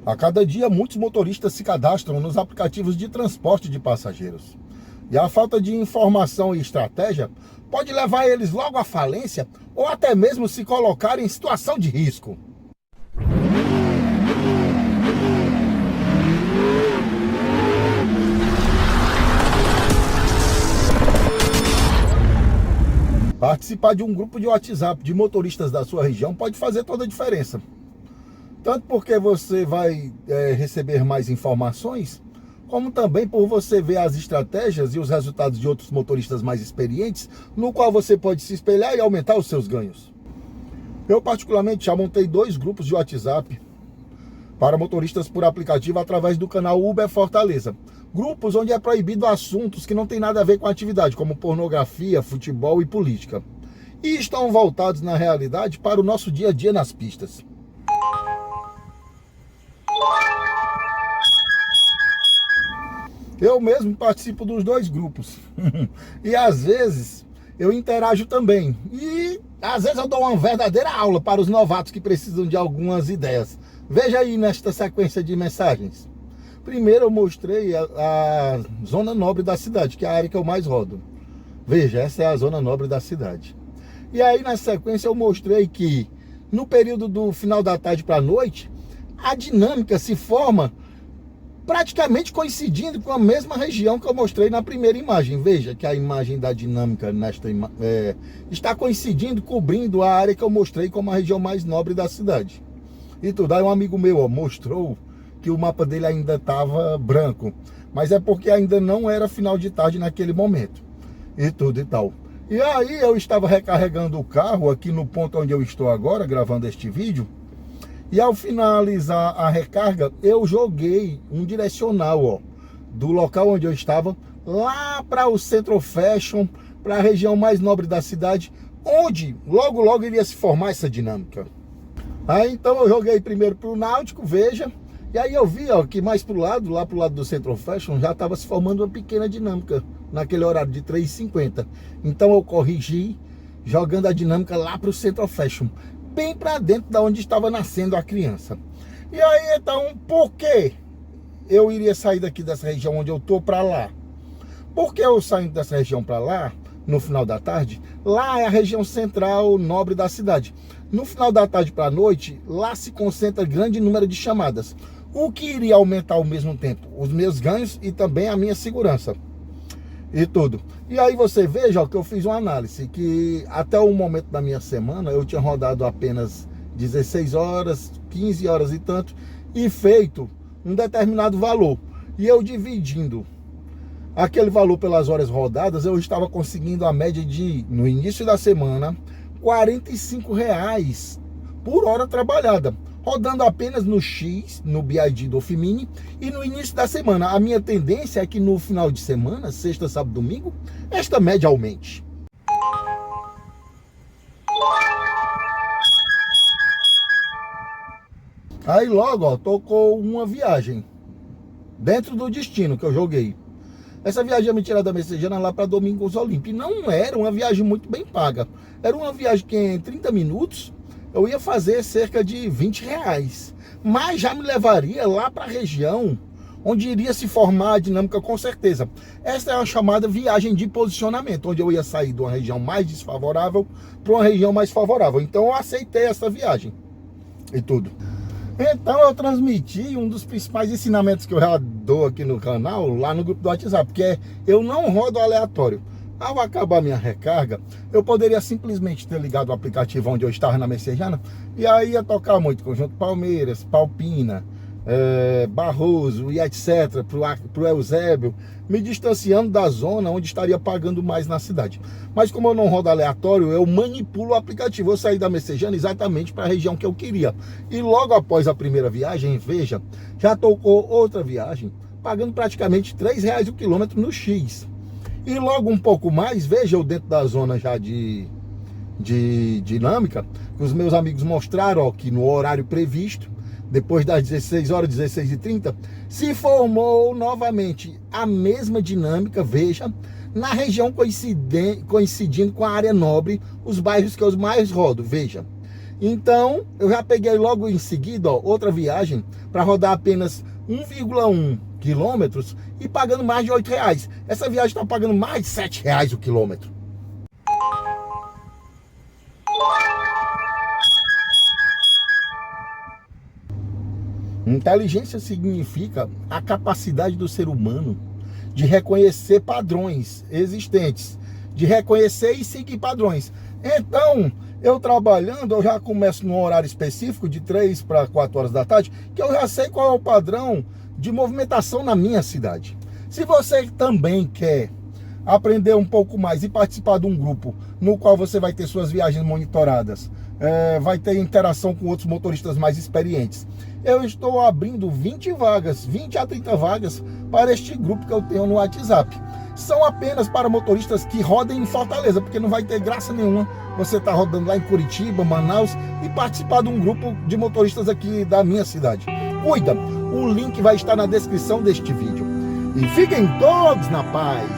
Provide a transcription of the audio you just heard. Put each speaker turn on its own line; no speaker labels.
A cada dia, muitos motoristas se cadastram nos aplicativos de transporte de passageiros. E a falta de informação e estratégia pode levar eles logo à falência ou até mesmo se colocar em situação de risco. Participar de um grupo de WhatsApp de motoristas da sua região pode fazer toda a diferença. Tanto porque você vai receber mais informações, como também por você ver as estratégias e os resultados de outros motoristas mais experientes, no qual você pode se espelhar e aumentar os seus ganhos. Eu particularmente já montei 2 grupos de WhatsApp para motoristas por aplicativo através do canal Uber Fortaleza. Grupos onde é proibido assuntos que não tem nada a ver com a atividade, como pornografia, futebol e política. E estão voltados, na realidade, para o nosso dia a dia nas pistas. Eu mesmo participo dos 2 grupos. E às vezes eu interajo também. E às vezes eu dou uma verdadeira aula para os novatos que precisam de algumas ideias. Veja aí nesta sequência de mensagens. Primeiro eu mostrei a zona nobre da cidade, que é a área que eu mais rodo. Veja, essa é a zona nobre da cidade. E aí na sequência eu mostrei que no período do final da tarde para a noite, a dinâmica se forma praticamente coincidindo com a mesma região que eu mostrei na primeira imagem. Veja que a imagem da dinâmica está coincidindo, cobrindo a área que eu mostrei como a região mais nobre da cidade. E tudo. Aí um amigo meu mostrou que o mapa dele ainda estava branco, mas é porque ainda não era final de tarde naquele momento. E tudo e tal. E aí eu estava recarregando o carro aqui no ponto onde eu estou agora, gravando este vídeo. E ao finalizar a recarga, eu joguei um direcional, do local onde eu estava, lá para o Centro Fashion, para a região mais nobre da cidade, onde logo logo iria se formar essa dinâmica. Aí então eu joguei primeiro para o Náutico, veja, e aí eu vi que mais para o lado, lá para o lado do Centro Fashion, já estava se formando uma pequena dinâmica, naquele horário de 3h50. Então eu corrigi, jogando a dinâmica lá para o Centro Fashion, bem para dentro da onde estava nascendo a criança. E aí então, por que eu iria sair daqui dessa região onde eu tô para lá? Porque eu saindo dessa região para lá, no final da tarde, lá é a região central nobre da cidade. No final da tarde para a noite, lá se concentra grande número de chamadas, o que iria aumentar ao mesmo tempo os meus ganhos e também a minha segurança. E tudo. E aí você veja que eu fiz uma análise, que até o momento da minha semana eu tinha rodado apenas 16 horas, 15 horas e tanto, e feito um determinado valor. E eu dividindo aquele valor pelas horas rodadas, eu estava conseguindo a média de, no início da semana, R$ 45 por hora trabalhada, rodando apenas no X, no BID do Ofimini, e no início da semana. A minha tendência é que no final de semana, sexta, sábado, domingo, esta média aumente. Aí logo, tocou uma viagem dentro do destino que eu joguei. Essa viagem ia me tirar da Messejana lá para Domingos Olímpio. E não era uma viagem muito bem paga. Era uma viagem que em 30 minutos eu ia fazer cerca de R$ 20. Mas já me levaria lá para a região onde iria se formar a dinâmica com certeza. Essa é a chamada viagem de posicionamento, onde eu ia sair de uma região mais desfavorável para uma região mais favorável. Então eu aceitei essa viagem e tudo. Então eu transmiti um dos principais ensinamentos que eu já dou aqui no canal, lá no grupo do WhatsApp, que é: eu não rodo aleatório. Ao acabar minha recarga, eu poderia simplesmente ter ligado o aplicativo onde eu estava na Messejana, e aí ia tocar muito Conjunto Palmeiras, Palpina, Barroso e etc, pro Eusébio, me distanciando da zona onde estaria pagando mais na cidade. Mas como eu não rodo aleatório, eu manipulo o aplicativo. Eu saí da Messejana exatamente para a região que eu queria. E logo após a primeira viagem, veja, já tocou outra viagem, pagando praticamente R$ 3 o quilômetro no X. E logo um pouco mais, veja, eu dentro da zona já de dinâmica, que os meus amigos mostraram que no horário previsto, depois das 16 horas, 16h30, se formou novamente a mesma dinâmica, veja, na região coincidindo com a área nobre, os bairros que eu mais rodo, veja. Então, eu já peguei logo em seguida, ó, outra viagem para rodar apenas 1,1 quilômetros e pagando mais de R$8. Essa viagem está pagando mais de R$7 o quilômetro. Inteligência significa a capacidade do ser humano de reconhecer padrões existentes, de reconhecer e seguir padrões. Então, eu trabalhando, eu já começo num horário específico de 3 para 4 horas da tarde, que eu já sei qual é o padrão de movimentação na minha cidade. Se você também quer aprender um pouco mais e participar de um grupo no qual você vai ter suas viagens monitoradas, vai ter interação com outros motoristas mais experientes, eu estou abrindo 20 a 30 vagas para este grupo que eu tenho no WhatsApp. São apenas para motoristas que rodem em Fortaleza, porque não vai ter graça nenhuma você estar rodando lá em Curitiba, Manaus e participar de um grupo de motoristas aqui da minha cidade. Cuida, o link vai estar na descrição deste vídeo. E fiquem todos na paz.